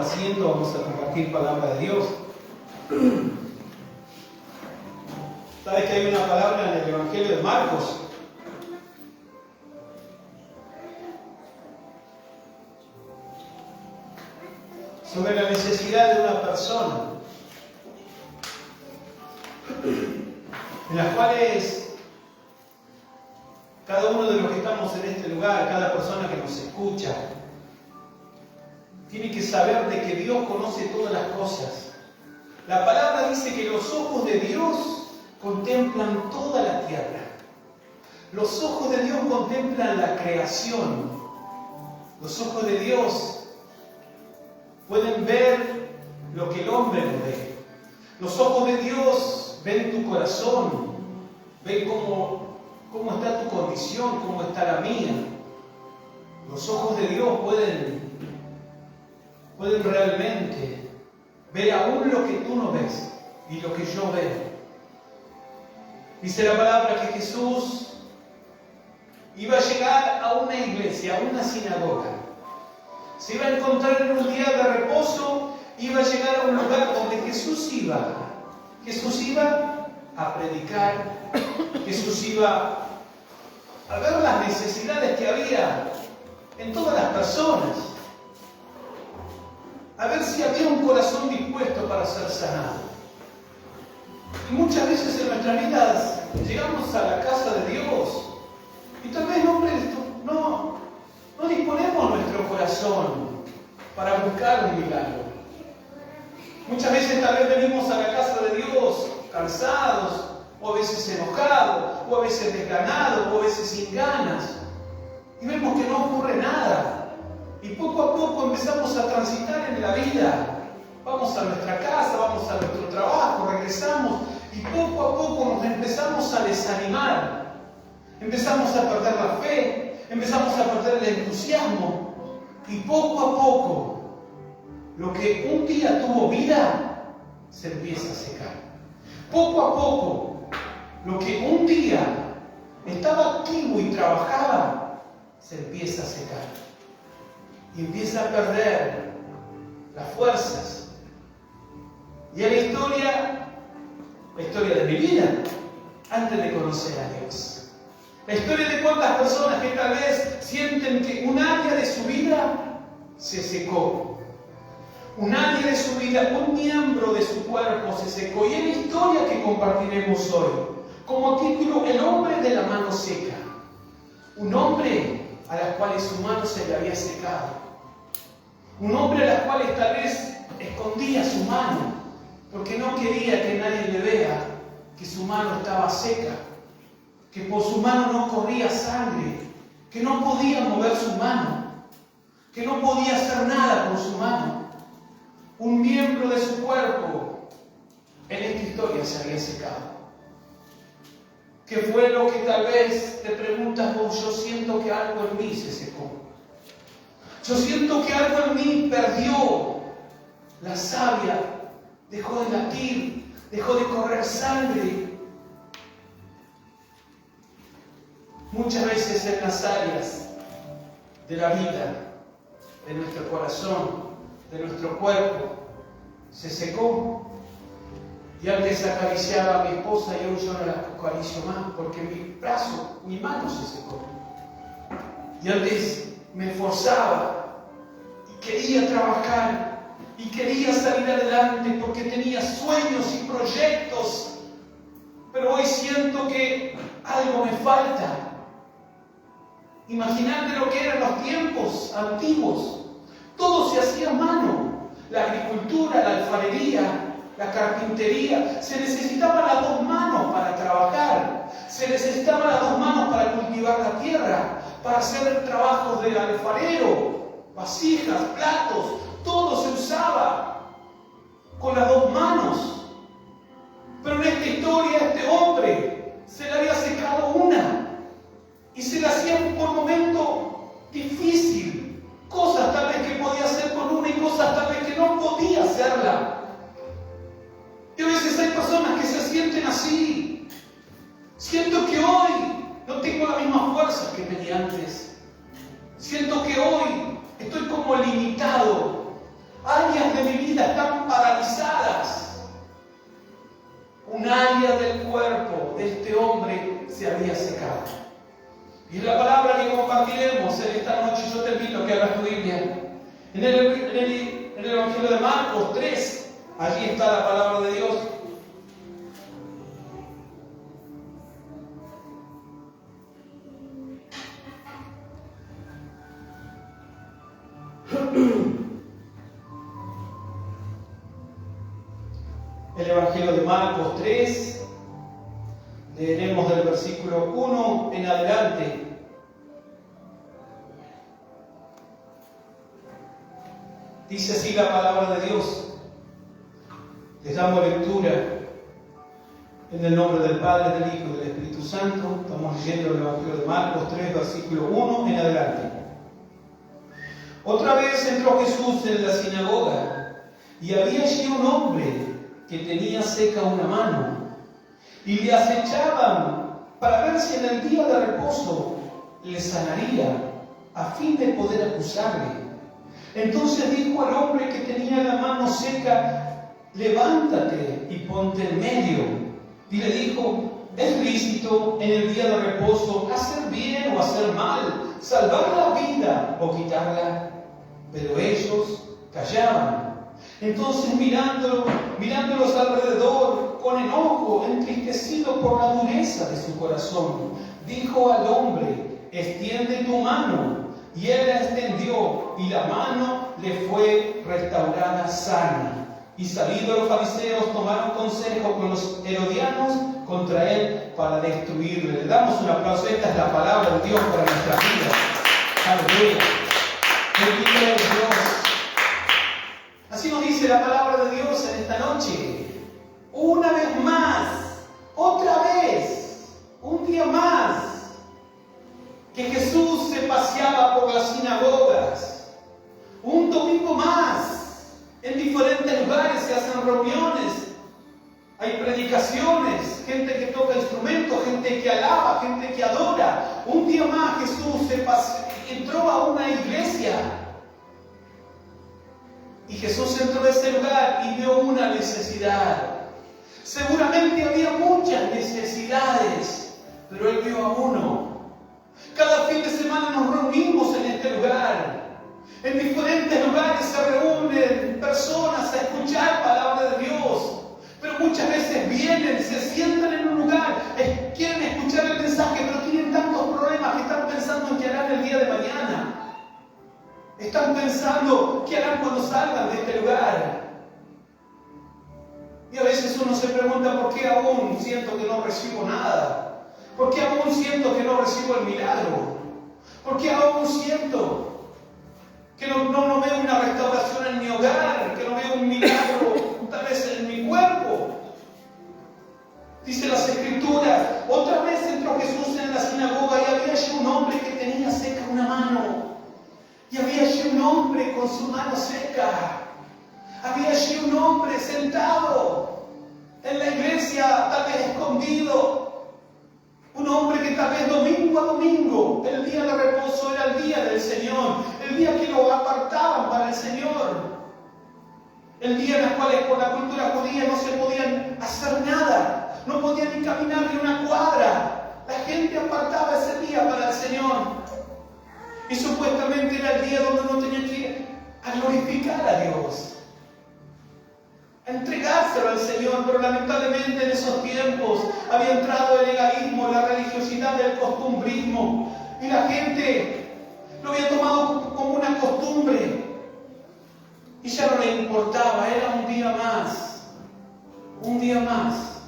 asiento, vamos a compartir palabra de Dios. ¿Sabes que hay una palabra en el Evangelio de Marcos? Sobre la necesidad de una persona, en las cuales cada uno de los que estamos en este lugar, cada persona que nos escucha, tiene que saber de que Dios conoce todas las cosas. La palabra dice que los ojos de Dios contemplan toda la tierra. Los ojos de Dios contemplan la creación. Los ojos de Dios pueden ver lo que el hombre no ve. Los ojos de Dios ven tu corazón, ven cómo está tu condición, cómo está la mía. Los ojos de Dios pueden realmente ver aún lo que tú no ves y lo que yo veo. Dice la palabra que Jesús iba a llegar a una iglesia, a una sinagoga. Se iba a encontrar en un día de reposo, iba a llegar a un lugar donde Jesús iba a predicar, Jesús iba a ver las necesidades que había en todas las personas, a ver si había un corazón dispuesto para ser sanado. Y muchas veces en nuestras vidas llegamos a la casa de Dios y tal vez no disponemos nuestro corazón para buscar un milagro. Muchas veces tal vez venimos a la casa de Dios cansados, o a veces enojados, o a veces desganados, o a veces sin ganas, y vemos que no ocurre nada. Y poco a poco empezamos a transitar en la vida. Vamos a nuestra casa, vamos a nuestro trabajo, regresamos, y poco a poco nos empezamos a desanimar. Empezamos a perder la fe, empezamos a perder el entusiasmo, y poco a poco lo que un día tuvo vida se empieza a secar. Poco a poco lo que un día estaba activo y trabajaba se empieza a secar y empieza a perder las fuerzas. Y es la historia de mi vida antes de conocer a Dios. La historia de cuántas personas que tal vez sienten que un área de su vida se secó. Un área de su vida, un miembro de su cuerpo se secó. Y es la historia que compartiremos hoy. Como título, el hombre de la mano seca. Un hombre a la cual su mano se le había secado. Un hombre a la cual tal vez escondía su mano, porque no quería que nadie le vea que su mano estaba seca, que por su mano no corría sangre, que no podía mover su mano, que no podía hacer nada con su mano. Un miembro de su cuerpo en esta historia se había secado. ¿Qué fue lo que tal vez te preguntas vos? Yo siento que algo en mí se secó. Yo siento que algo en mí perdió la savia, dejó de latir, dejó de correr sangre. Muchas veces en las áreas de la vida, de nuestro corazón, de nuestro cuerpo, se secó. Y antes acariciaba a mi esposa y hoy yo no la acaricio más porque mi mano se secó. Y antes me esforzaba y quería trabajar y quería salir adelante porque tenía sueños y proyectos, pero hoy siento que algo me falta. Imaginate lo que eran los tiempos antiguos. Todo se hacía a mano. La agricultura, la alfarería, la carpintería. Se necesitaban las dos manos para trabajar. Se necesitaban las dos manos para cultivar la tierra, para hacer trabajos de alfarero, vasijas, platos. Todo se usaba con las dos manos. Pero en esta historia, este hombre se le había secado una y se le hacía por momento difícil. Cosas tal vez que podía hacer con una y cosas tal vez que no podía hacerla. Y a veces hay personas que se sienten así. Siento que hoy no tengo la misma fuerza que tenía antes. Siento que hoy estoy como limitado. Áreas de mi vida están paralizadas. Un área del cuerpo de este hombre se había secado. Y la palabra que compartiremos en esta noche, yo te invito a que abras tu Biblia. En el Evangelio de Marcos 3, allí está la palabra de Dios. El Evangelio de Marcos 3, leeremos del versículo 1 en adelante. Dice así la palabra de Dios. Les damos lectura en el nombre del Padre, del Hijo y del Espíritu Santo. Estamos leyendo el Evangelio de Marcos 3, versículo 1 en adelante. Otra vez entró Jesús en la sinagoga, y había allí un hombre que tenía seca una mano, y le acechaban para ver si en el día de reposo le sanaría, a fin de poder acusarle. Entonces dijo al hombre que tenía la mano seca: levántate y ponte en medio. Y le dijo: ¿es lícito en el día de reposo hacer bien o hacer mal, salvar la vida o quitarla? Pero ellos callaban. Entonces mirándolos alrededor con enojo, entristecido por la dureza de su corazón, dijo al hombre: extiende tu mano. Y él la extendió, y la mano le fue restaurada sana. Y salidos los fariseos, tomaron consejo con los herodianos contra él para destruirle. Le damos un aplauso. Esta es la palabra de Dios para nuestra vida. Aleluya. Bendito es Dios. Así nos dice la palabra de Dios en esta noche. Una vez más, otra vez, un día más, que Jesús se paseaba por las sinagogas. Un domingo más, en diferentes lugares se hacen reuniones, hay predicaciones, gente que toca instrumentos, gente que alaba, gente que adora. Un día más Jesús entró a una iglesia. Y Jesús entró a ese lugar y vio una necesidad. Seguramente había muchas necesidades, pero Él vio a uno. Cada fin de semana nos reunimos en este lugar. En diferentes lugares se reúnen personas a escuchar palabra de Dios. Pero muchas veces vienen, se sientan en un lugar, quieren escuchar el mensaje, pero tienen tantos problemas que están pensando en qué harán el día de mañana. Están pensando qué harán cuando salgan de este lugar. Y a veces uno se pregunta: ¿por qué aún siento que no recibo nada? ¿Por qué aún siento que no recibo el milagro? ¿Por qué aún siento que no veo una restauración en mi hogar? Que no veo un milagro tal vez en mi cuerpo. Dice las Escrituras: otra vez entró Jesús en la sinagoga y había allí un hombre que tenía seca una mano. Y había allí un hombre con su mano seca. Había allí un hombre sentado en la iglesia, tal vez escondido. Un hombre que tal vez domingo a domingo, el día de reposo era el día del Señor, el día que lo apartaban para el Señor. El día en el cual por la cultura judía no se podían hacer nada, no podían ni caminar ni una cuadra. La gente apartaba ese día para el Señor. Y supuestamente era el día donde uno tenía que ir a glorificar a Dios, a entregárselo al Señor. Pero lamentablemente en esos tiempos había entrado el legalismo, la religiosidad, el costumbrismo, y la gente lo había tomado como una costumbre y ya no le importaba. Era un día más, un día más.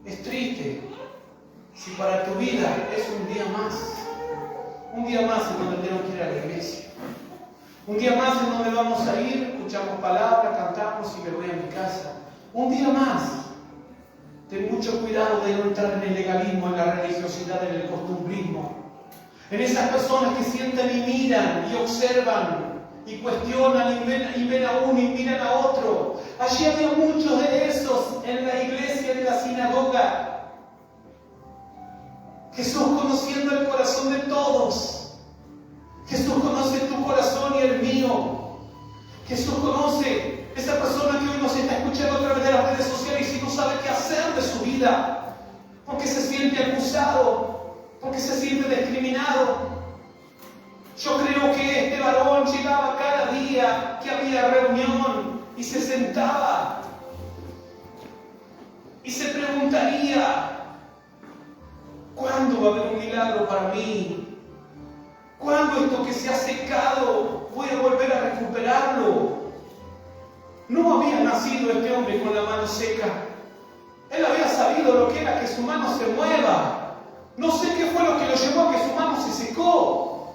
Es triste si para tu vida es un día más en donde tenemos que ir a la iglesia, un día más en donde vamos a ir, escuchamos palabras, cantamos y me voy a mi casa. Un día más. Ten mucho cuidado de no entrar en el legalismo, en la religiosidad, en el costumbrismo, en esas personas que sienten y miran y observan y cuestionan y ven a uno y miran a otro. Allí había muchos de esos en la iglesia de la sinagoga. Jesús, conociendo el corazón de todos, Jesús conoce tu corazón y el mío. Jesús conoce Esa persona que hoy nos está escuchando a través de las redes sociales y no sabe qué hacer de su vida, porque se siente acusado, porque se siente discriminado. Yo creo que este varón llegaba cada día que había reunión y se sentaba y se preguntaría: ¿cuándo va a haber un milagro para mí? ¿Cuándo esto que se ha secado voy a volver a recuperarlo? No había nacido este hombre con la mano seca. Él había sabido lo que era que su mano se mueva. No sé qué fue lo que lo llevó a que su mano se secó,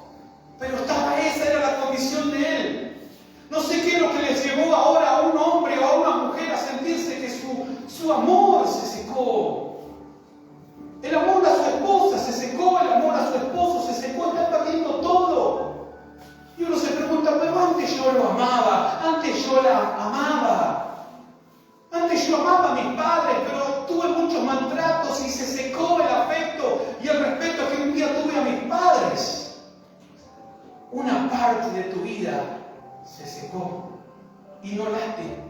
pero esa era la condición de él. No sé qué es lo que le llevó ahora a un hombre o a una mujer a sentirse que su amor se secó. El amor a su esposa se secó, el amor a su esposo se secó, está perdiendo todo. Y uno se pregunta: pero antes yo lo amaba, antes yo la amaba, antes yo amaba a mis padres, pero tuve muchos maltratos y se secó el afecto y el respeto que un día tuve a mis padres. Una parte de tu vida se secó y no late.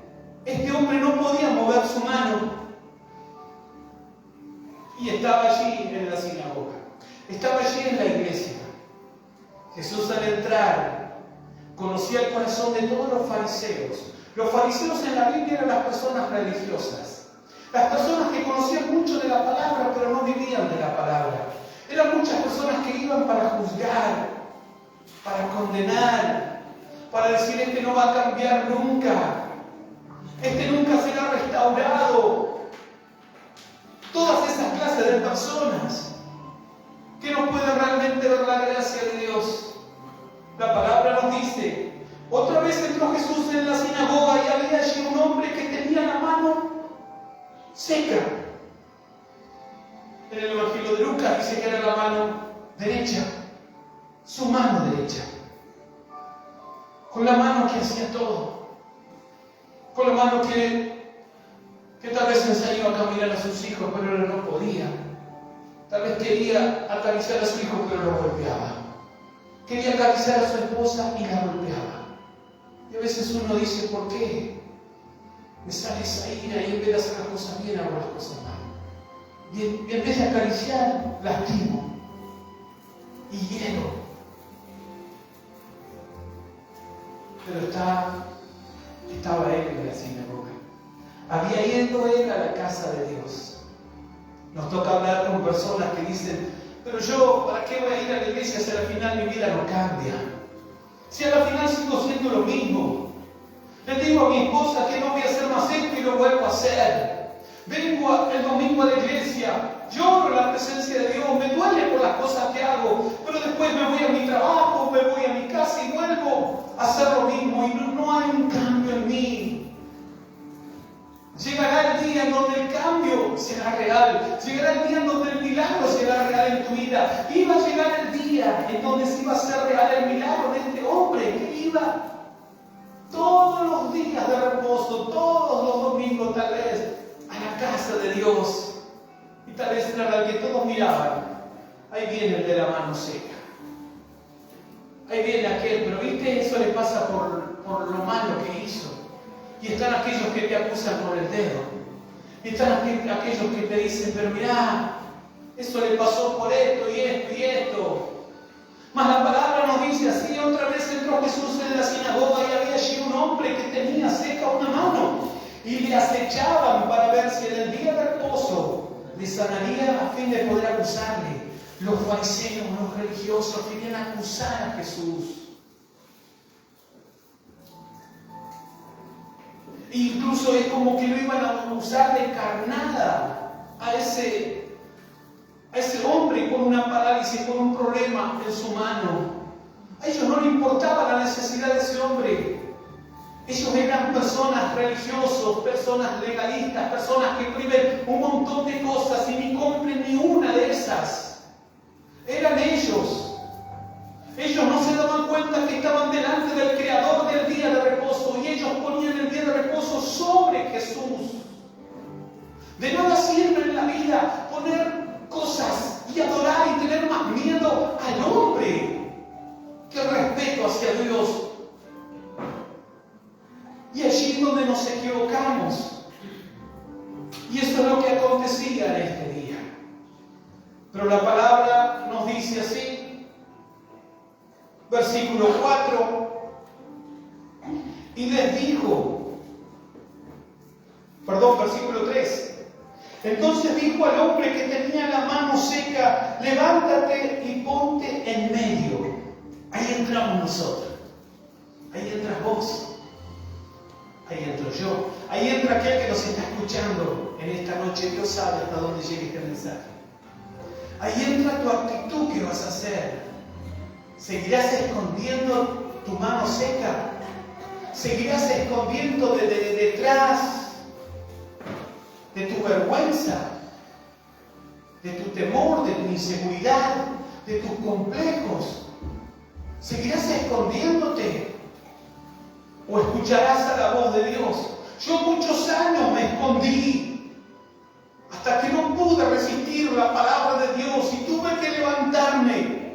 Este hombre no podía mover su mano. Y estaba allí en la sinagoga, estaba allí en la iglesia. Jesús, al entrar, conocía el corazón de todos los fariseos. Los fariseos en la Biblia eran las personas religiosas, las personas que conocían mucho de la palabra pero no vivían de la palabra. Eran muchas personas que iban para juzgar, para condenar, para decir: este no va a cambiar nunca, este nunca será restaurado. Todas esas clases de personas que no pueden realmente ver la gracia de Dios. La palabra nos dice: otra vez entró Jesús en la sinagoga y había allí un hombre que tenía la mano seca. En el Evangelio de Lucas dice que era la mano derecha, su mano derecha, con la mano que hacía todo, con la mano que tal vez enseñó a caminar a sus hijos, pero él no podía. Tal vez quería acariciar a su hijo, pero lo golpeaba. Quería acariciar a su esposa y la golpeaba. Y a veces uno dice: ¿por qué me sale esa ira y en vez de hacer las cosas bien hago las cosas mal? Y en vez de acariciar, lastimo y hiero. Pero estaba él en la sinagoga. Había ido él a la casa de Dios. Nos toca hablar con personas que dicen: pero yo, ¿para qué voy a ir a la iglesia si al final mi vida no cambia? Si al final sigo siendo lo mismo. Le digo a mi esposa que no voy a hacer más esto y lo vuelvo a hacer. Vengo el domingo a la iglesia, lloro en la presencia de Dios, me duele por las cosas que hago, pero después me voy a mi trabajo, me voy a mi casa y vuelvo a hacer lo mismo y no hay un cambio en mí. Llegará el día en donde el cambio será real. Llegará el día en donde el milagro será real en tu vida. Iba a llegar el día en donde se iba a hacer real el milagro de este hombre que iba todos los días de reposo, todos los domingos tal vez, a la casa de Dios. Y tal vez era la que todos miraban: ahí viene el de la mano seca. Ahí viene aquel, pero viste, eso le pasa por lo malo que hizo. Y están aquellos que te acusan con el dedo. Y están aquellos que te dicen: pero mirá, eso le pasó por esto y esto y esto. Mas la palabra nos dice así: otra vez entró Jesús en la sinagoga y había allí un hombre que tenía seca una mano. Y le acechaban para ver si en el día de reposo le sanaría a fin de poder acusarle. Los fariseos, los religiosos querían acusar a Jesús. Incluso es como que lo iban a usar de carnada a ese hombre con una parálisis, con un problema en su mano. A ellos no les importaba la necesidad de ese hombre. Ellos eran personas religiosos, personas legalistas, personas que prohíben un montón de cosas y ni cumplen ni una de esas. Eran ellos. Ellos no se daban cuenta que estaban delante del Creador del día de reposo y ellos ponían el día de reposo sobre Jesús. De nada sirve en la vida poner cosas y adorar y tener más miedo al hombre que el respeto hacia Dios. Y allí donde dice así, versículo 4, y les dijo, versículo 3, entonces dijo al hombre que tenía la mano seca, levántate y ponte en medio. Ahí entramos nosotros, ahí entras vos, ahí entro yo, ahí entra aquel que nos está escuchando en esta noche. Dios sabe hasta dónde llegue este mensaje. Ahí entra tu actitud. ¿Qué vas a hacer? ¿Seguirás escondiendo tu mano seca? ¿Seguirás escondiendo detrás de tu vergüenza, de tu temor, de tu inseguridad, de tus complejos? ¿Seguirás escondiéndote? ¿O escucharás a la voz de Dios? Yo muchos años me escondí hasta que no pude resistir la palabra de Dios y tuve que levantarme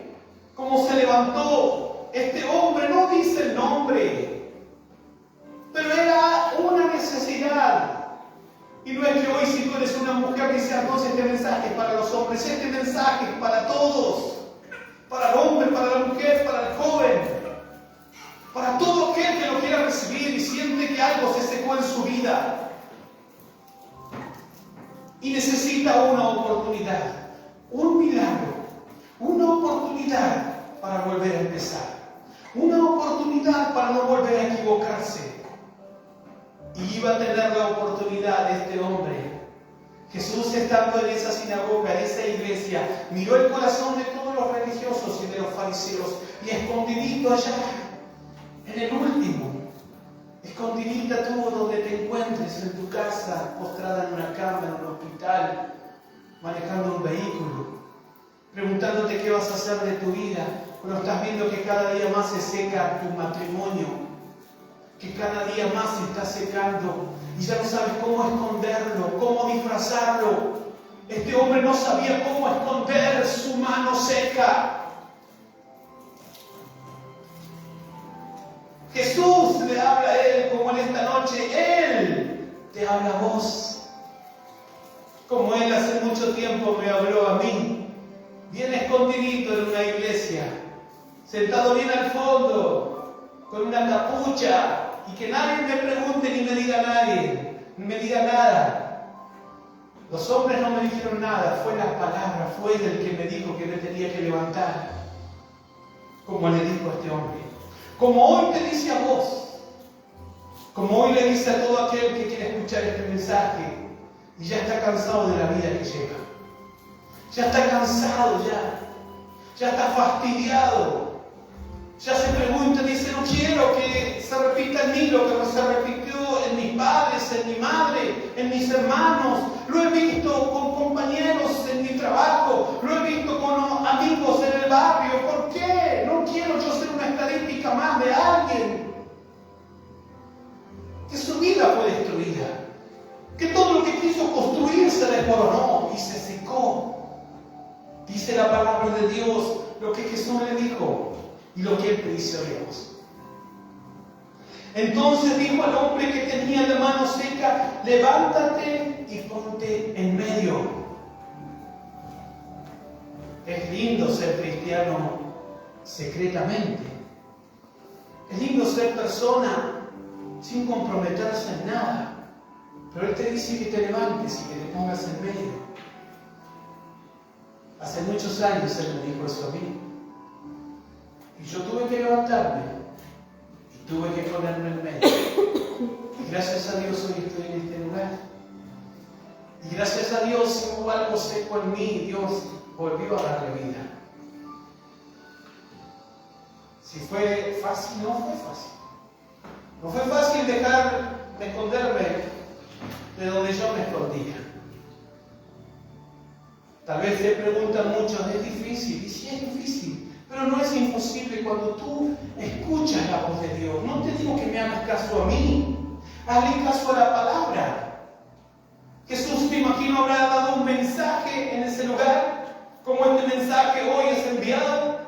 como se levantó este hombre. No dice el nombre, pero era una necesidad. Y no es que hoy, si tú eres una mujer, que sea entonces este mensaje es para los hombres, este mensaje es para todos, para el hombre, para la mujer, para el joven, para todo aquel que lo quiera recibir y siente que algo se secó en su vida y necesita una oportunidad, un milagro, una oportunidad para volver a empezar, una oportunidad para no volver a equivocarse. Y iba a tener la oportunidad este hombre. Jesús, estando en esa sinagoga, en esa iglesia, miró el corazón de todos los religiosos y de los fariseos, y escondidito allá, en el último, escondidita tú donde te encuentres, en tu casa, postrada en una cama, en un hospital, manejando un vehículo, preguntándote qué vas a hacer de tu vida, cuando estás viendo que cada día más se seca tu matrimonio, que cada día más se está secando y ya no sabes cómo esconderlo, cómo disfrazarlo. Este hombre no sabía cómo esconder su mano seca. Jesús le habla a él como en esta noche. Él te habla a vos. Como él hace mucho tiempo me habló a mí. Bien escondidito en una iglesia. Sentado bien al fondo. Con una capucha. Y que nadie me pregunte ni me diga nada. Los hombres no me dijeron nada, fue la palabra, fue él el que me dijo que me tenía que levantar. Como le dijo a este hombre. Como hoy te dice a vos. Como hoy le dice a todo aquel que quiere escuchar este mensaje y ya está cansado de la vida que lleva. Ya está cansado ya está fastidiado. Ya se pregunta, dice, no quiero que se repita en mí lo que se repitió en mis padres, en mi madre, en mis hermanos. Lo he visto con compañeros en mi trabajo, lo he visto con amigos en el barrio. ¿Por qué? No quiero yo ser una estadística más de alguien que su vida fue destruida, que todo lo que quiso construir se desmoronó y se secó. Dice la palabra de Dios lo que Jesús le dijo y lo que él te dice a Dios. Entonces dijo al hombre que tenía la mano seca, levántate y ponte en medio. Es lindo ser cristiano secretamente. Es lindo ser persona sin comprometerse en nada. Pero él te dice que te levantes y que te pongas en medio. Hace muchos años él me dijo eso a mí. Y yo tuve que levantarme y tuve que ponerme en medio. Y gracias a Dios hoy estoy en este lugar. Y gracias a Dios, si hubo algo seco en mí, Dios volvió a darle vida. Si fue fácil, no fue fácil. No fue fácil dejar de esconderme de donde yo me escondía. Tal vez se preguntan muchos, ¿es difícil? Y sí es difícil, pero no es imposible cuando tú escuchas la voz de Dios. No te digo que me hagas caso a mí, hazle caso a la palabra. Jesús, me imagino, habrá dado un mensaje en ese lugar, como este mensaje hoy es enviado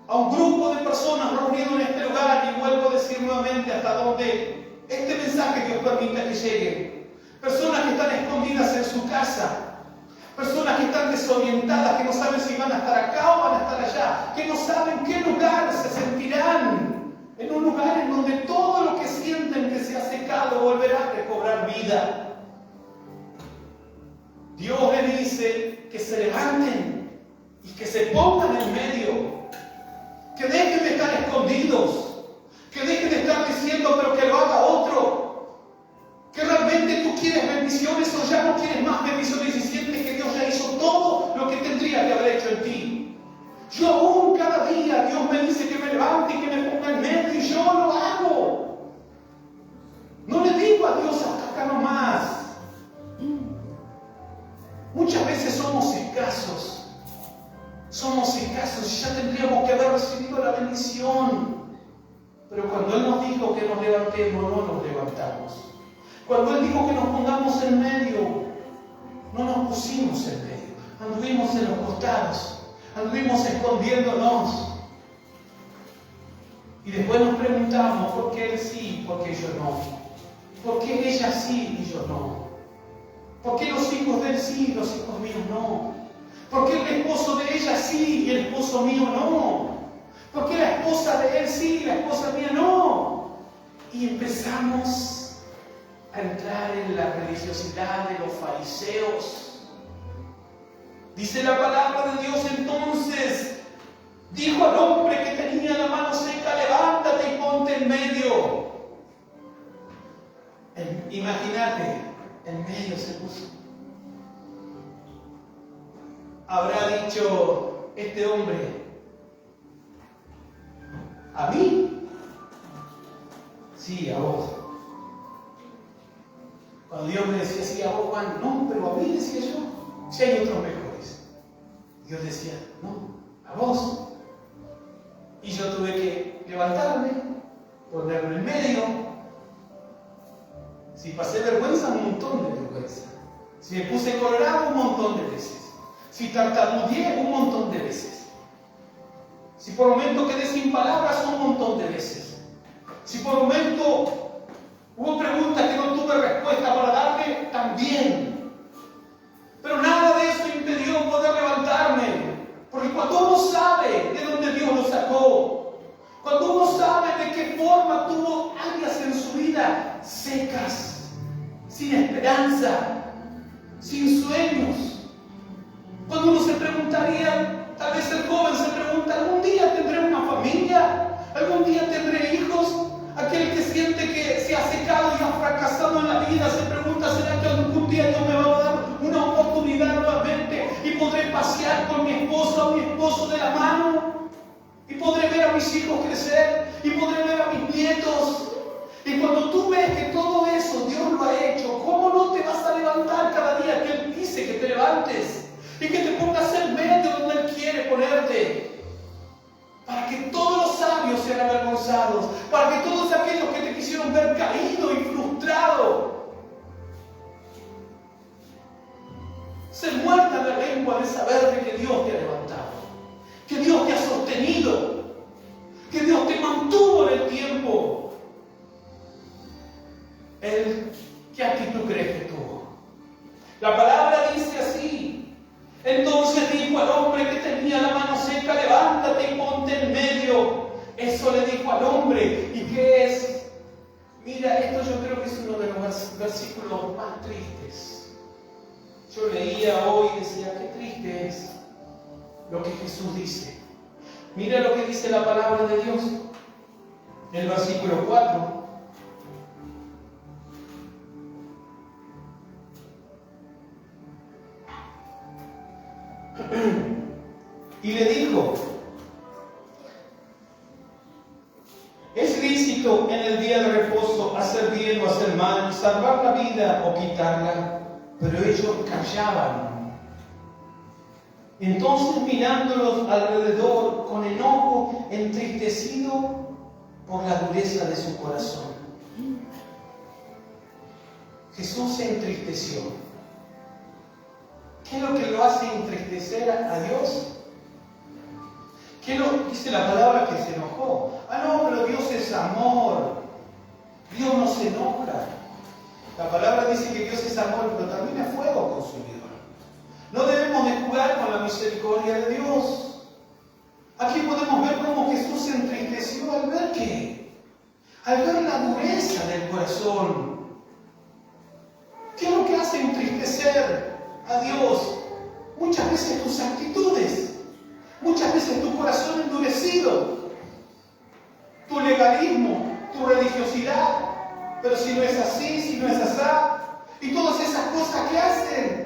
a un grupo de personas reunidos en este lugar, y vuelvo a decir nuevamente hasta donde este mensaje Dios permita que llegue. Personas que están escondidas en su casa, personas que están desorientadas, que no saben si van a estar acá o van que no saben qué lugar se sentirán. En un lugar en donde todo lo que sienten que se ha secado volverá a recobrar vida. Dios le dice que se levanten y que se pongan en medio. Que dejen de estar escondidos. Que dejen de estar diciendo, pero que lo haga otro. Que realmente tú quieres bendiciones o ya no quieres más bendiciones y sientes que Dios ya hizo todo lo que tendría que haber hecho en ti. Yo aún cada día Dios me dice que me levante y que me ponga en medio y yo lo hago. No le digo a Dios hasta acá nomás. Muchas veces somos escasos. Somos escasos y ya tendríamos que haber recibido la bendición. Pero cuando Él nos dijo que nos levantemos, no nos levantamos. Cuando Él dijo que nos pongamos en medio, no nos pusimos en medio. Anduvimos en los costados, anduvimos escondiéndonos. Y después nos preguntamos, ¿por qué Él sí, por qué yo no? ¿Por qué ella sí y yo no? ¿Por qué los hijos de Él sí y los hijos míos no? ¿Por qué el esposo de ella sí y el esposo mío no? ¿Por qué la esposa de él sí y la esposa mía no? Y empezamos a entrar en la religiosidad de los fariseos. Dice la palabra de Dios entonces, dijo al hombre que tenía la mano seca, levántate y ponte en medio. Imagínate, en medio se puso. Habrá dicho este hombre, ¿a mí? Sí, a vos. Cuando Dios me decía, sí, a vos, Juan, no, pero a mí, decía yo, si hay otros mejores. Dios decía, no, a vos. Y yo tuve que levantarme, ponerme en medio. Si pasé vergüenza, un montón de vergüenza. Si me puse colorado, un montón de veces. Si tartamudeé, un montón de veces. Si por un momento quedé sin palabras, un montón de veces. Si por un momento hubo preguntas que no tuve respuesta para darle, también. Pero nada de eso impidió poder levantarme. Porque cuando uno sabe de dónde Dios lo sacó, cuando uno sabe de qué forma tuvo áreas en su vida secas, sin esperanza, sin sueños, cuando uno se preguntaría, tal vez el joven se pregunta, ¿algún día tendré una familia? ¿Algún día tendré hijos? Aquel que siente que se ha secado y ha fracasado en la vida se pregunta, ¿será que algún día Dios me va a dar una oportunidad nuevamente y podré pasear con mi esposa o mi esposo de la mano? Y podré ver a mis hijos crecer y podré ver a mis nietos. Y cuando tú ves que todo eso Dios lo ha hecho, ¿cómo no te vas a levantar cada día que Él dice que te levantes? Y que te pongas en medio donde Él quiere ponerte. Para que todos los sabios sean avergonzados. Para que todos aquellos que te quisieron ver caído y frustrado se muerda la lengua de saber de que Dios te ha levantado. Que Dios te ha sostenido. Que Dios te mantuvo en el tiempo. ¿Qué actitud crees que tuvo? La palabra dice así. Entonces dijo al hombre que tenía la mano seca, levántate y ponte en medio. Eso le dijo al hombre. ¿Y qué es? Mira, esto yo creo que es uno de los versículos más tristes. Yo leía hoy y decía, qué triste es lo que Jesús dice. Mira lo que dice la palabra de Dios. El versículo 4. Y le dijo, ¿es lícito en el día de reposo hacer bien o hacer mal, salvar la vida o quitarla? Pero ellos callaban. Entonces mirándolos alrededor con enojo, entristecido por la dureza de su corazón. Jesús se entristeció. ¿Qué es lo que lo hace entristecer a Dios? ¿Qué dice la palabra que se enojó? No, pero Dios es amor. Dios no se enoja. La palabra dice que Dios es amor, pero también es fuego consumidor. No debemos de jugar con la misericordia de Dios. Aquí podemos al ver la dureza del corazón. ¿Qué es lo que hace entristecer a Dios? Muchas veces tus actitudes, muchas veces tu corazón endurecido, tu legalismo, tu religiosidad. Pero si no es así, si no es así, y todas esas cosas que hacen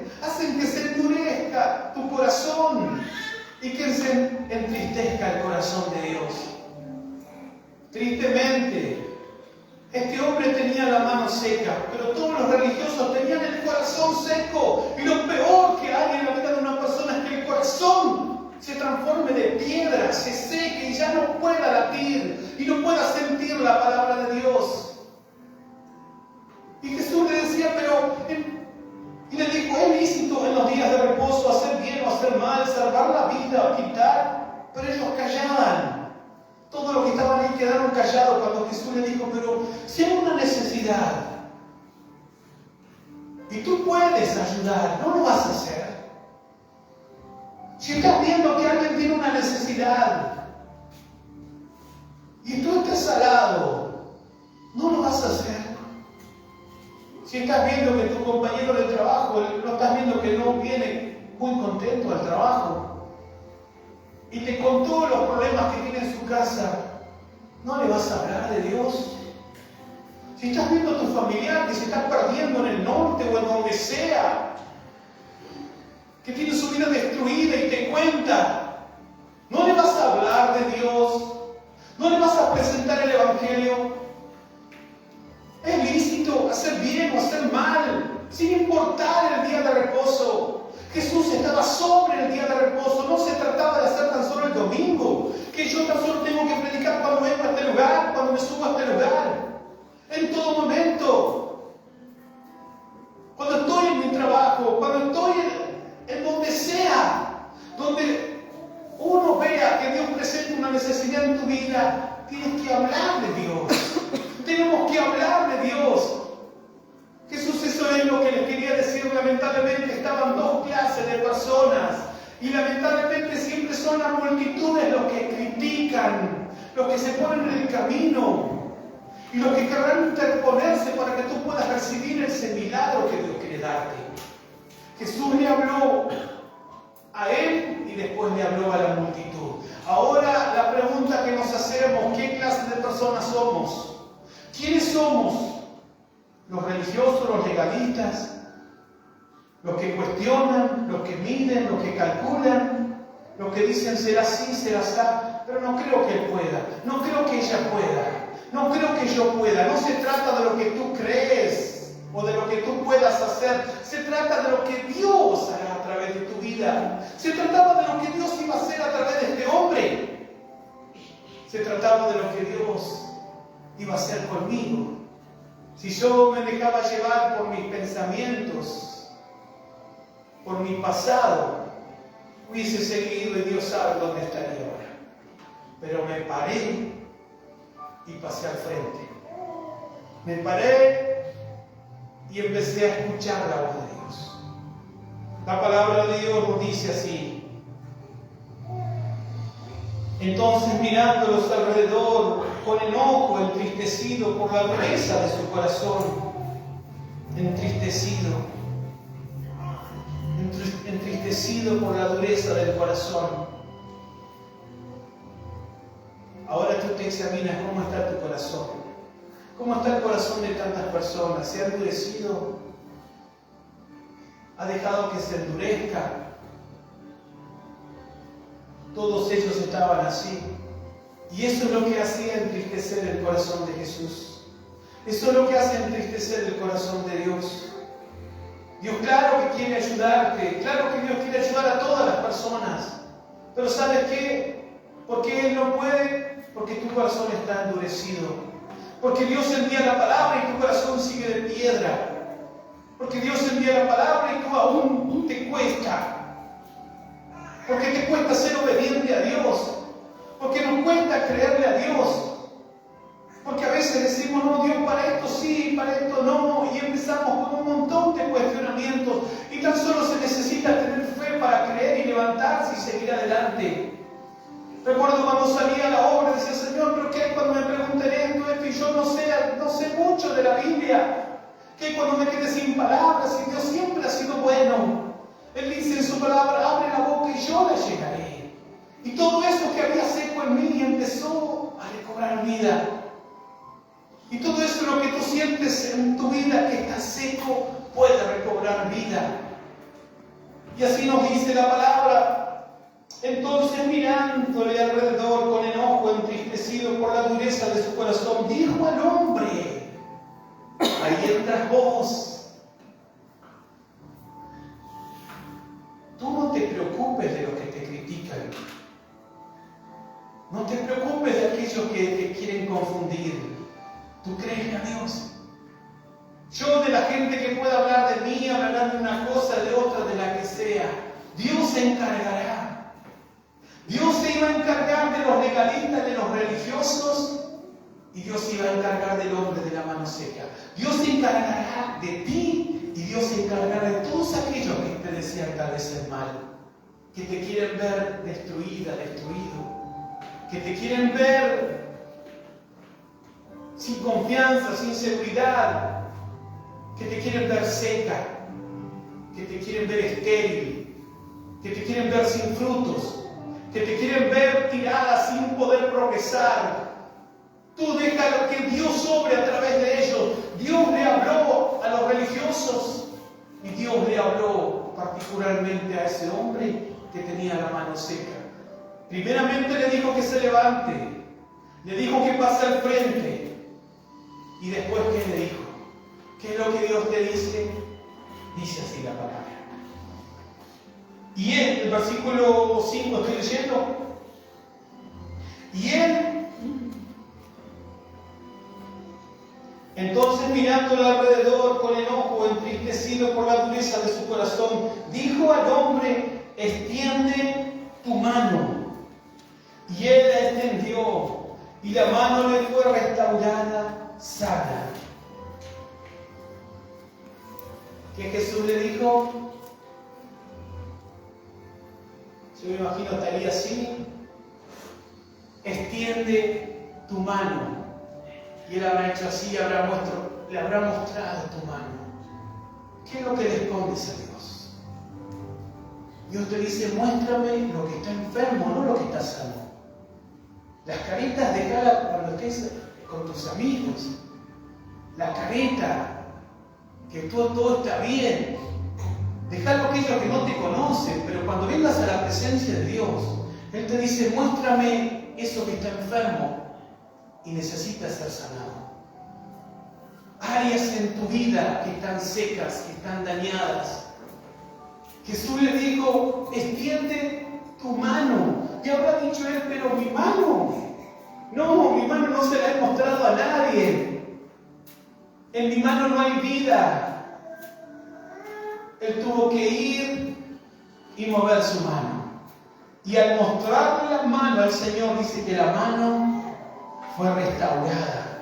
que se endurezca tu corazón y que se entristezca el corazón de Dios. Tristemente, este hombre tenía la mano seca, pero todos los religiosos tenían el corazón seco. Y lo peor que hay en la vida de una persona es que el corazón se transforme de piedra, se seque y ya no pueda latir y no pueda sentir la palabra de Dios. Y Jesús le decía, y le dijo, es lícito en los días de reposo hacer bien o hacer mal, salvar la vida o quitar. Pero ellos callaban. Todos los que estaban ahí quedaron callados cuando Jesús le dijo, pero si hay una necesidad y tú puedes ayudar, ¿no lo vas a hacer? Si estás viendo que alguien tiene una necesidad y tú estás al lado, ¿no lo vas a hacer? Si estás viendo que tu compañero de trabajo, no estás viendo que no viene muy contento al trabajo y te contó los problemas que tiene en su casa, ¿no le vas a hablar de Dios? Si estás viendo a tu familiar que se está perdiendo en el norte o en donde sea, que tiene su vida destruida y te cuenta, ¿no le vas a hablar de Dios? ¿No le vas a presentar el Evangelio? Es lícito hacer bien o hacer mal, sin importar el día de reposo. Jesús estaba sobre el día de reposo. No se trataba de hacer tan solo el domingo, que yo tan solo tengo que predicar cuando vengo a este lugar, cuando me subo a este lugar. En todo momento. Cuando estoy en mi trabajo, cuando estoy en donde sea, donde uno vea que Dios presenta una necesidad en tu vida, tienes que hablar de Dios. Tenemos que hablar de Dios. Jesús, eso es lo que les quería decir. Lamentablemente estaban dos clases de personas y lamentablemente siempre son las multitudes los que critican, los que se ponen en el camino y los que querrán interponerse para que tú puedas recibir ese milagro que Dios quiere darte. Jesús le habló a él y después le habló a la multitud. Ahora la pregunta que nos hacemos, ¿qué clase de personas somos? ¿Quiénes somos? ¿Los religiosos, los legalistas? ¿Los que cuestionan, los que miden, los que calculan? ¿Los que dicen será así, será así? Pero no creo que él pueda, no creo que ella pueda, no creo que yo pueda. No se trata de lo que tú crees o de lo que tú puedas hacer, se trata de lo que Dios hará a través de tu vida. Se trataba de lo que Dios iba a hacer a través de este hombre. Se trataba de lo que Dios iba a hacer conmigo. Si yo me dejaba llevar por mis pensamientos, por mi pasado, hubiese seguido y Dios sabe dónde estaría ahora. Pero me paré y pasé al frente. Me paré y empecé a escuchar la voz de Dios. La palabra de Dios nos dice así. Entonces, mirándolos alrededor, con enojo, entristecido por la dureza de su corazón, entristecido por la dureza del corazón. Ahora tú te examinas cómo está tu corazón. ¿Cómo está el corazón de tantas personas? ¿Se ha endurecido? ¿Ha dejado que se endurezca? Todos ellos estaban así. Y eso es lo que hacía entristecer el corazón de Jesús. Eso es lo que hace entristecer el corazón de Dios. Dios claro que quiere ayudarte, claro que Dios quiere ayudar a todas las personas. Pero ¿sabes qué? Porque Él no puede, porque tu corazón está endurecido. Porque Dios envía la palabra y tu corazón sigue de piedra. Porque Dios envía la palabra y tú aún te cuesta. Porque te cuesta ser obediente a Dios. Porque nos cuesta creerle a Dios. Porque a veces decimos, no, Dios, para esto sí, para esto no. Y empezamos con un montón de cuestionamientos. Y tan solo se necesita tener fe para creer y levantarse y seguir adelante. Recuerdo cuando salía a la obra, decía, Señor, ¿pero qué hay cuando me pregunten esto y yo no sé mucho de la Biblia? ¿Qué hay cuando me quede sin palabras? Y Dios siempre ha sido bueno. Él dice en su palabra, abre la boca y yo le llegaré. Y todo eso que había seco en mí empezó a recobrar vida. Y todo eso lo que tú sientes en tu vida que está seco puede recobrar vida. Y así nos dice la palabra. Entonces, mirándole alrededor con enojo, entristecido por la dureza de su corazón, dijo al hombre, ahí entras vos. Tú no te preocupes de lo que te critican. No te preocupes de aquellos que te quieren confundir. Tú crees a Dios. Yo de la gente que pueda hablar de mí, hablarán de una cosa, de otra, de la que sea. Dios se encargará. Dios se iba a encargar de los legalistas, de los religiosos, y Dios se iba a encargar del hombre de la mano seca. Dios se encargará de ti y Dios se encargará de todos aquellos que te desean tal vez el mal, que te quieren ver destruida, destruido, que te quieren ver sin confianza, sin seguridad, que te quieren ver seca, que te quieren ver estéril, que te quieren ver sin frutos, que te quieren ver tirada sin poder progresar. Tú déjalo que Dios obre a través de ellos. Dios le habló a los religiosos y Dios le habló particularmente a ese hombre que tenía la mano seca. Primeramente le dijo que se levante, le dijo que pase al frente y después ¿qué le dijo? ¿Qué es lo que Dios te dice? Dice así la palabra. Y él, el versículo 5, estoy leyendo. Y él, entonces mirándolo alrededor con enojo, entristecido por la dureza de su corazón, dijo al hombre, extiende tu mano. Y él la extendió, y la mano le fue restaurada sana. ¿Qué Jesús le dijo? Yo me imagino estaría así, extiende tu mano. Y él habrá hecho así, le habrá mostrado tu mano. ¿Qué es lo que le escondes a Dios? Dios te dice, muéstrame lo que está enfermo, no lo que está sano. Las caritas de cara cuando estés con tus amigos, la careta, que todo está bien. Dejalo a aquellos que no te conocen, pero cuando vengas a la presencia de Dios, Él te dice, muéstrame eso que está enfermo y necesita ser sanado. Áreas en tu vida que están secas, que están dañadas. Jesús le dijo, extiende tu mano. Y habrá dicho él, pero mi mano, no, mi mano no se la he mostrado a nadie. En mi mano no hay vida. Él tuvo que ir y mover su mano. Y al mostrarle la mano al Señor, dice que la mano fue restaurada.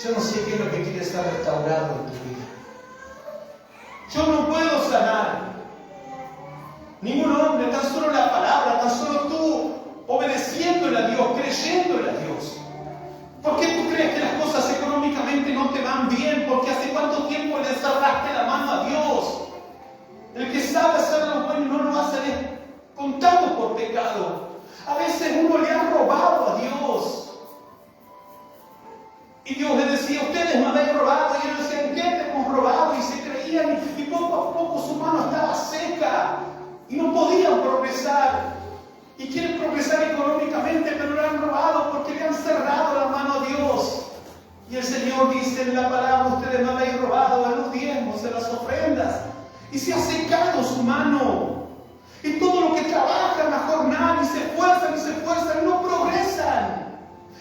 Yo no sé qué es lo que quiere ser restaurado en tu vida. Yo no puedo sanar. Ningún hombre, tan solo la palabra, tan solo tú obedeciéndole a Dios, creyéndole a Dios. ¿Por qué tú crees que las cosas económicamente no te van bien? Porque hace cuánto tiempo le cerraste la mano a Dios. El que sabe hacer lo bueno no lo hace contado por pecado. A veces uno le ha robado a Dios. Y Dios le decía, ustedes me habéis robado. Y ellos decían, ¿qué te hemos robado? Y se creían, y poco a poco su mano estaba seca. Y no podían progresar. Y quieren progresar económicamente, pero lo han robado porque le han cerrado la mano a Dios. Y el Señor dice en la palabra, ustedes me habéis robado de los diezmos, de las ofrendas. Y se ha secado su mano. Y todo lo que trabajan a jornada y se esfuerzan y no progresan.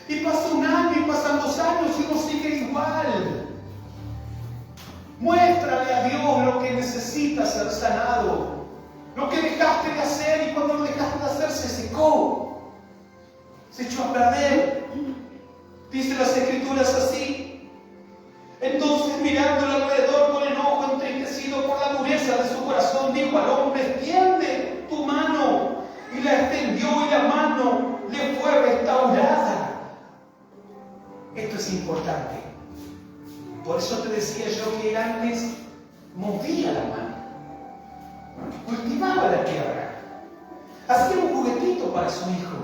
Y pasa un año y pasan 2 años y uno sigue igual. Muéstrale a Dios lo que necesita ser sanado. Lo que dejaste de hacer y cuando lo dejaste de hacer se secó. Se echó a perder. Dice las Escrituras así. Entonces mirándolo alrededor con enojo, entristecido por la dureza de su corazón, dijo al hombre, extiende tu mano. es importante. Por eso te decía yo que él antes movía la mano, cultivaba la tierra, hacía un juguetito para su hijo,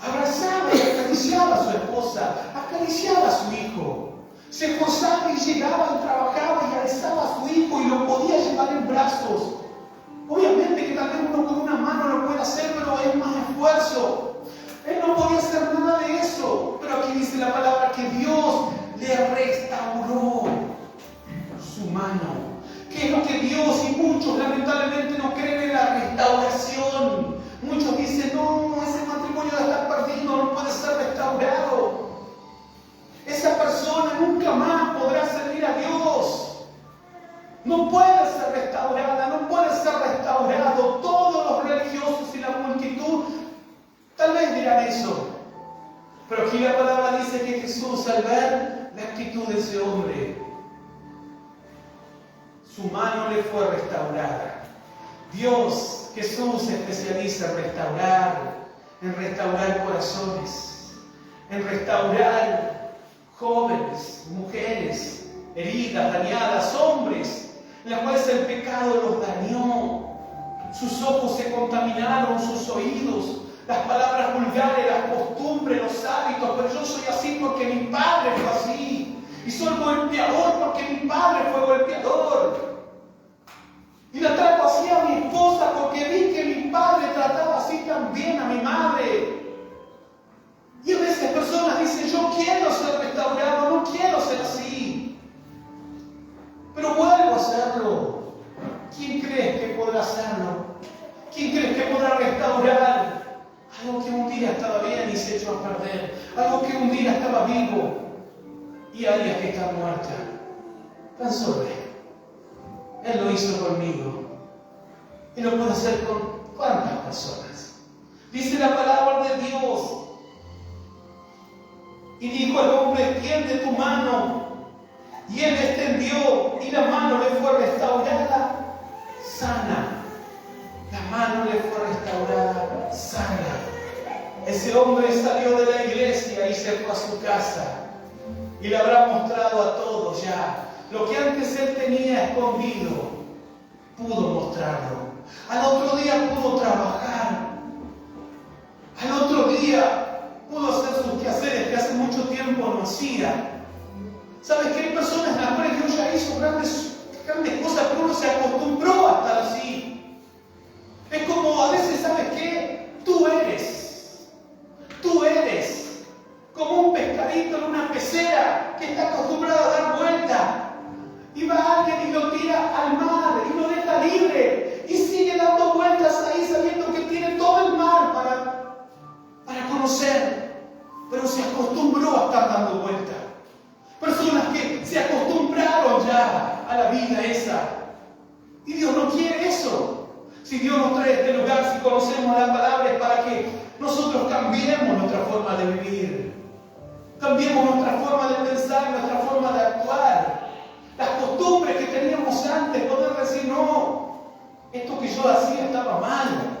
abrazaba y acariciaba a su esposa, acariciaba a su hijo, se esforzaba y llegaba y trabajaba y alzaba a su hijo y lo podía llevar en brazos. Obviamente que tal vez uno con una mano lo puede hacer, pero es más esfuerzo. Él no podía hacer nada de eso, pero aquí dice la palabra que Dios le restauró su mano. ¿Qué es lo que Dios? Y muchos lamentablemente no creen en la restauración. Muchos dicen, no, ese matrimonio está perdido, no puede ser restaurado. Esa persona nunca más podrá servir a Dios. No puede ser restaurada, no puede ser restaurado. Todos los religiosos y la multitud tal vez dirán eso. Pero aquí la palabra dice que Jesús, al ver la actitud de ese hombre, su mano le fue restaurada. Dios, Jesús se especializa en restaurar corazones, en restaurar jóvenes, mujeres, heridas, dañadas, hombres, en las cuales el pecado los dañó. Sus ojos se contaminaron, sus oídos, las palabras vulgares, las costumbres, los hábitos. Pero yo soy así porque mi padre fue así. Y soy golpeador porque mi padre fue golpeador. Y la trato así a mi esposa porque vi que mi padre trataba así también a mi madre. Y a veces personas dicen, yo quiero ser restaurado, no quiero ser así. Pero vuelvo a hacerlo. ¿Quién crees que podrá hacerlo? ¿Quién crees que podrá restaurar algo que un día estaba bien y se echó a perder? Algo que un día estaba vivo y hay días que está muerta. Tan solo Él lo hizo conmigo. Y lo puede hacer con cuántas personas. Dice la palabra de Dios. Y dijo al hombre, extiende tu mano. Y él extendió y la mano le fue restaurada sana. La mano le fue restaurada sana. Ese hombre salió de la iglesia y se fue a su casa. Y le habrá mostrado a todos ya. Lo que antes él tenía escondido, pudo mostrarlo. Al otro día pudo trabajar. Al otro día pudo hacer sus quehaceres que hace mucho tiempo no hacía. ¿Sabes que hay personas en las cuales Dios ya hizo grandes cosas, pero uno se acostumbró a estar así? Es como a veces, ¿sabes qué? Tú eres como un pescadito en una pecera que está acostumbrado a dar vuelta. Y va alguien y lo tira al mar y lo deja libre. Y sigue dando vueltas ahí sabiendo que tiene todo el mar para conocer. Pero se acostumbró a estar dando vueltas. Personas que se acostumbraron ya a la vida esa. Y Dios no quiere eso. Si Dios nos trae a este lugar, si conocemos la palabra, es para que nosotros cambiemos nuestra forma de vivir. Cambiemos nuestra forma de pensar, nuestra forma de actuar. Las costumbres que teníamos antes, poder decir, no, esto que yo hacía estaba mal.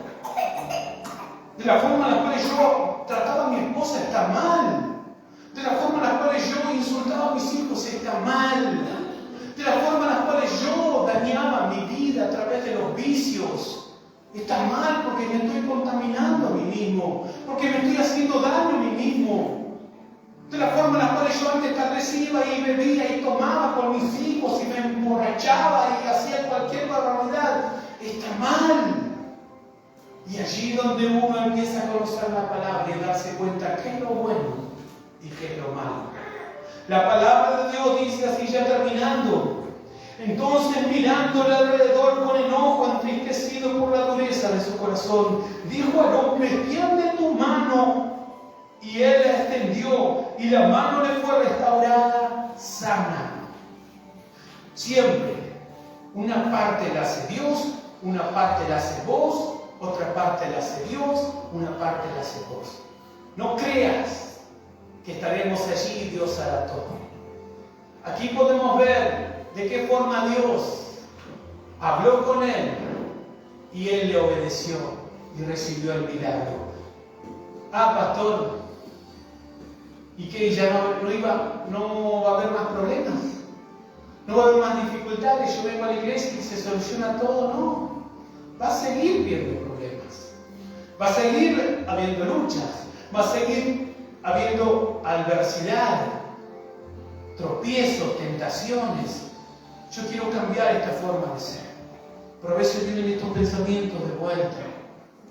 De la forma en la cual yo trataba a mi esposa está mal. De la forma en la cual yo insultaba a mis hijos está mal. De la forma en la cual yo dañaba mi vida a través de los vicios está mal, porque me estoy contaminando a mí mismo, porque me estoy haciendo daño a mí mismo. De la forma en la cual yo antes establecía y bebía y tomaba con mis hijos y me emborrachaba y hacía cualquier barbaridad, está mal. Y allí donde uno empieza a conocer la palabra y darse cuenta qué es lo bueno y qué es lo malo. La palabra de Dios dice así, ya terminando. Entonces, mirándole alrededor con enojo, entristecido por la dureza de su corazón, dijo al hombre, extiende tu mano. Y él la extendió y la mano le fue restaurada sana. Siempre una parte la hace Dios, una parte la hace vos, otra parte la hace Dios, una parte la hace vos. No creas que estaremos allí y Dios hará todo. Aquí podemos ver de qué forma Dios habló con él y él le obedeció y recibió el milagro. Ah, pastor, y que ya no va a haber más problemas, no va a haber más dificultades. Yo vengo a la iglesia y se soluciona todo. No, va a seguir viendo problemas, va a seguir habiendo luchas, va a seguir habiendo adversidad, tropiezos, tentaciones. Yo quiero cambiar esta forma de ser, pero a veces vienen estos pensamientos de vuelta.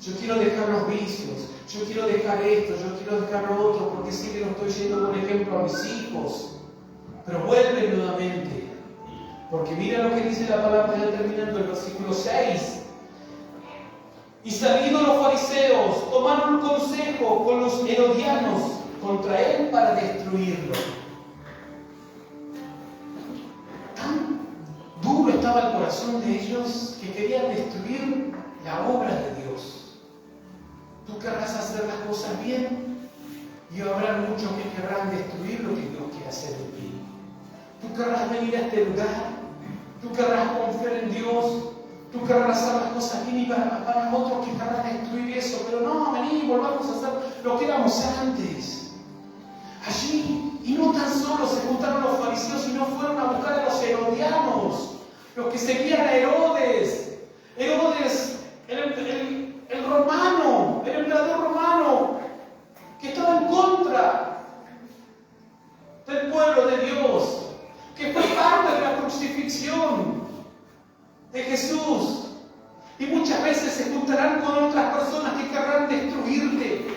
Yo quiero dejar los vicios, yo quiero dejar esto, yo quiero dejar lo otro, porque sé que no estoy yendo con ejemplo a mis hijos. Pero vuelven nuevamente, porque mira lo que dice la palabra ya terminando el versículo 6. Y salidos los fariseos, tomaron un consejo con los herodianos contra él para destruirlo. Tan duro estaba el corazón de ellos que querían destruir la obra de Dios. Tú querrás hacer las cosas bien y habrá muchos que querrán destruir lo que Dios quiere hacer en ti. Tú querrás venir a este lugar, tú querrás confiar en Dios, tú querrás hacer las cosas bien y para otros que querrán destruir eso. Pero no, vení, volvamos a hacer lo que éramos antes. Allí, y no tan solo se juntaron los fariseos, sino fueron a buscar a los herodianos, los que seguían a Herodes. Herodes, el romano, el emperador romano, que estaba en contra del pueblo de Dios, que fue parte de la crucifixión de Jesús. Y muchas veces se juntarán con otras personas que querrán destruirte.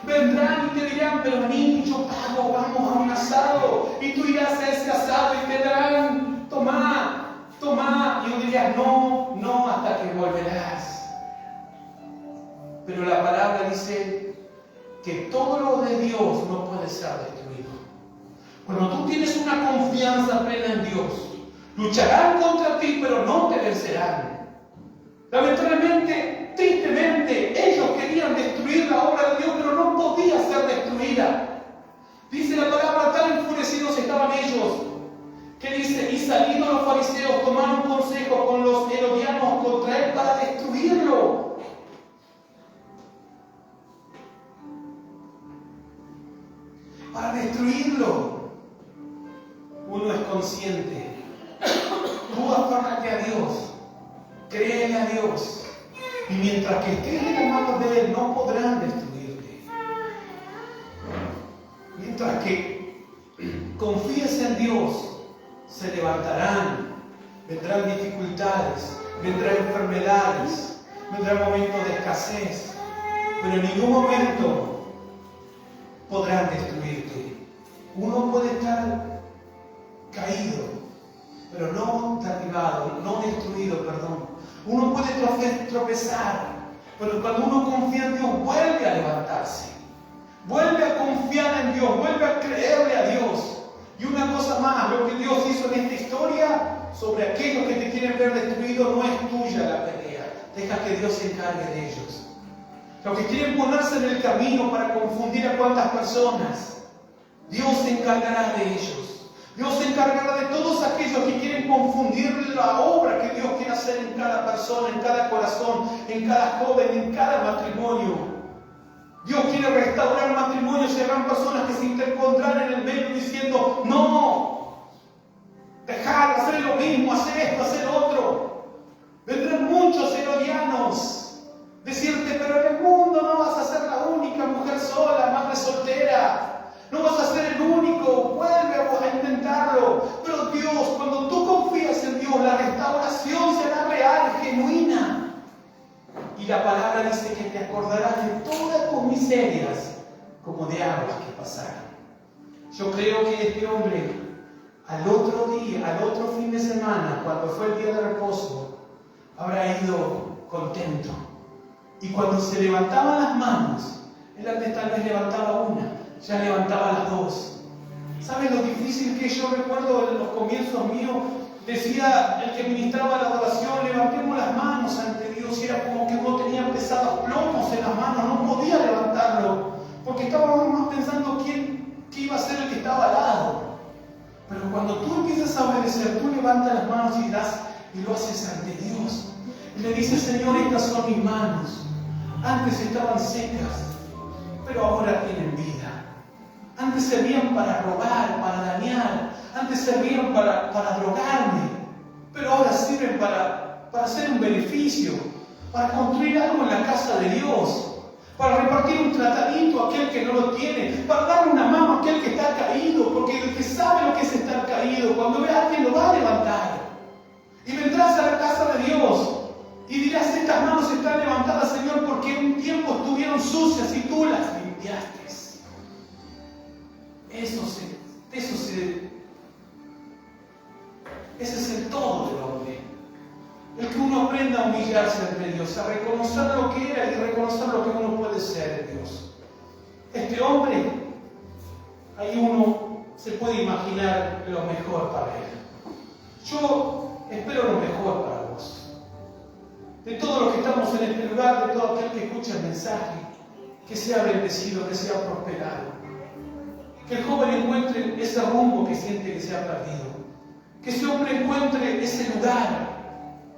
Vendrán y te dirán, pero vení, yo pago, vamos a un asado. Y tú irás a ese asado y te darán, tomá, tomá. Y tú dirás, no, hasta que volverás. Pero la palabra dice que todo lo de Dios no puede ser destruido. Cuando tú tienes una confianza plena en Dios, lucharán contra ti, pero no te vencerán. Lamentablemente, tristemente, ellos querían destruir la obra de Dios, pero no podía ser destruida. Dice la palabra, tan enfurecidos estaban ellos, que dice, y salidos los fariseos tomaron consejo con los herodianos contra él para destruirlo. Para destruirlo. Uno es consciente. Tú afárrate a Dios, créele a Dios, y mientras que estés en las manos de Él no podrán destruirte. Mientras que confíes en Dios, se levantarán, vendrán dificultades, vendrán enfermedades, vendrán momentos de escasez, pero en ningún momento podrán destruirte. Uno puede estar caído, pero no derribado, no destruido, perdón. Uno puede tropezar, pero cuando uno confía en Dios, vuelve a levantarse. Vuelve a confiar en Dios, vuelve a creerle a Dios. Y una cosa más, lo que Dios hizo en esta historia, sobre aquellos que te quieren ver destruido, no es tuya la pelea. Deja que Dios se encargue de ellos. Los que quieren ponerse en el camino para confundir a cuantas personas, Dios se encargará de ellos. Dios se encargará de todos aquellos que quieren confundir la obra que Dios quiere hacer en cada persona, en cada corazón, en cada joven, en cada matrimonio. Dios quiere restaurar matrimonios y habrán personas que se interpondrán en el medio diciendo, no, dejar, hacer lo mismo, hacer esto, hacer otro. Vendrán muchos herodianos. Decirte, pero en el mundo no vas a ser la única mujer sola, madre soltera. No vas a ser el único, vuelve a intentarlo. Pero Dios, cuando tú confías en Dios, la restauración será real, genuina. Y la palabra dice que te acordarás de todas tus miserias como de aguas que pasaron. Yo creo que este hombre, al otro fin de semana, cuando fue el día de reposo, habrá ido contento. Y cuando se levantaban las manos, él antes tal vez levantaba una, ya levantaba las dos. ¿Saben lo difícil que yo recuerdo en los comienzos míos? Decía el que ministraba la adoración, levantemos las manos ante Dios. Y era como que uno tenía pesados plomos en las manos, no podía levantarlo. Porque estábamos más pensando qué iba a ser el que estaba al lado. Pero cuando tú empiezas a obedecer, tú levantas las manos y lo haces ante Dios. Y le dices, Señor, estas son mis manos. Antes estaban secas, pero ahora tienen vida. Antes servían para robar, para dañar. Antes servían para drogarme. Pero ahora sirven para hacer un beneficio, para construir algo en la casa de Dios, para repartir un tratamiento a aquel que no lo tiene, para darle una mano a aquel que está caído, porque el que sabe lo que es estar caído, cuando ve a alguien lo va a levantar. Y vendrás a la casa de Dios y dirás: estas manos están levantadas, Señor, porque un tiempo estuvieron sucias y tú las limpiaste. Ese es el todo del hombre. El que uno aprenda a humillarse ante Dios, a reconocer lo que era y reconocer lo que uno puede ser en Dios. Este hombre, ahí uno se puede imaginar lo mejor para él. Yo espero lo mejor para vos. De todos los que estamos en este lugar, de todo aquel que escucha el mensaje, que sea bendecido, que sea prosperado. Que el joven encuentre ese rumbo que siente que se ha perdido. Que ese hombre encuentre ese lugar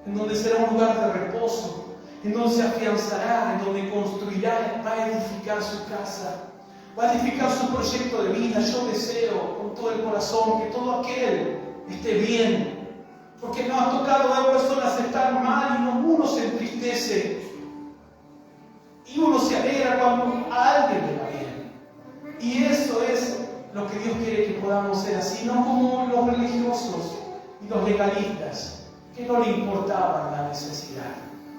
en donde será un lugar de reposo, en donde se afianzará, en donde construirá, va a edificar su casa, va a edificar su proyecto de vida. Yo deseo con todo el corazón que todo aquel esté bien, porque nos ha tocado ver personas estar mal y uno se entristece y uno se alegra cuando a alguien le va bien. Y eso es lo que Dios quiere que podamos ser así, no como los religiosos y los legalistas, que no le importaba la necesidad,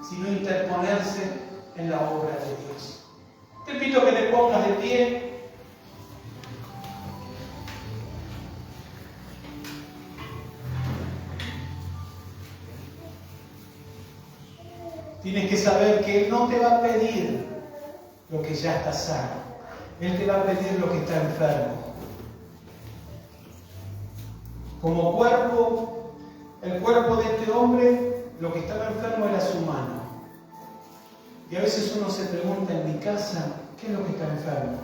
sino interponerse en la obra de Dios. Te pido que te pongas de pie. Tienes que saber que Él no te va a pedir lo que ya está sano. Él te va a pedir lo que está enfermo. Como cuerpo, el cuerpo de este hombre, lo que estaba enfermo era su mano. Y a veces uno se pregunta en mi casa: ¿qué es lo que está enfermo?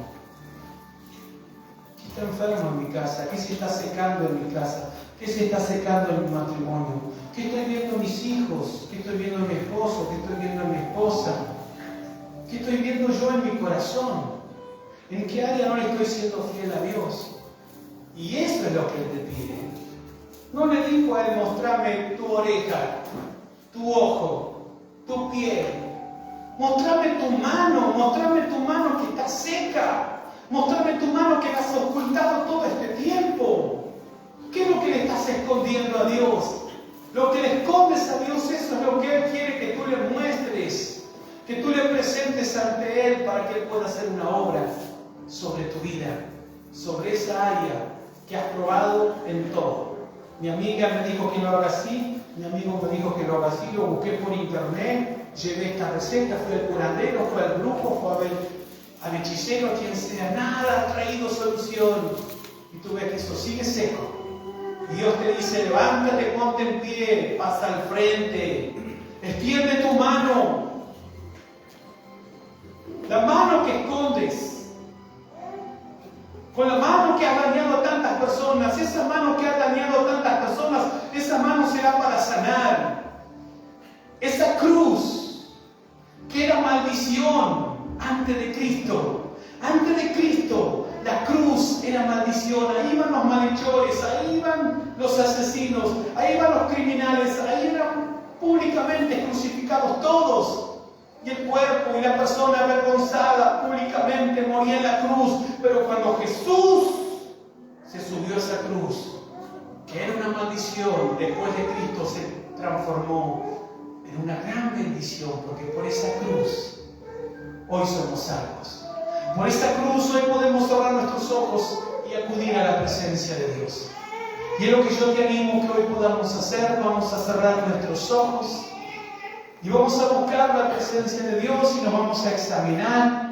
¿Qué está enfermo en mi casa? ¿Qué se está secando en mi casa? ¿Qué se está secando en mi matrimonio? ¿Qué estoy viendo en mis hijos? ¿Qué estoy viendo en mi esposo? ¿Qué estoy viendo en mi esposa? ¿Qué estoy viendo yo en mi corazón? ¿En qué área no le estoy siendo fiel a Dios? Y eso es lo que Él te pide. No le dijo a Él: mostrame tu oreja, tu ojo, tu pie. Mostrame tu mano que está seca. Mostrame tu mano que la has ocultado todo este tiempo. ¿Qué es lo que le estás escondiendo a Dios? Lo que le escondes a Dios, eso es lo que Él quiere que tú le muestres, que tú le presentes ante Él para que Él pueda hacer una obra sobre tu vida, sobre esa área que has probado en todo. Mi amiga me dijo que lo haga así, mi amigo me dijo que lo haga así, lo busqué por internet, llevé esta receta, fui al curandero, fui al brujo, fui a ver al hechicero, quien sea, nada ha traído solución. Y tú ves que eso sigue seco. Y Dios te dice: levántate, ponte en pie, pasa al frente, extiende tu mano. La mano que escondes, con la mano que ha dañado a tantas personas, esa mano que ha dañado a tantas personas, esa mano será para sanar. Esa cruz, que era maldición antes de Cristo, la cruz era maldición. Ahí iban los malhechores, ahí iban los asesinos, ahí iban los criminales, ahí eran públicamente crucificados todos. Y el cuerpo y la persona avergonzada públicamente moría en la cruz. Pero cuando Jesús se subió a esa cruz, que era una maldición, después de Cristo se transformó en una gran bendición, porque por esa cruz hoy somos salvos. Por esa cruz hoy podemos cerrar nuestros ojos y acudir a la presencia de Dios. Y es lo que yo te animo que hoy podamos hacer. Vamos a cerrar nuestros ojos y vamos a buscar la presencia de Dios y nos vamos a examinar.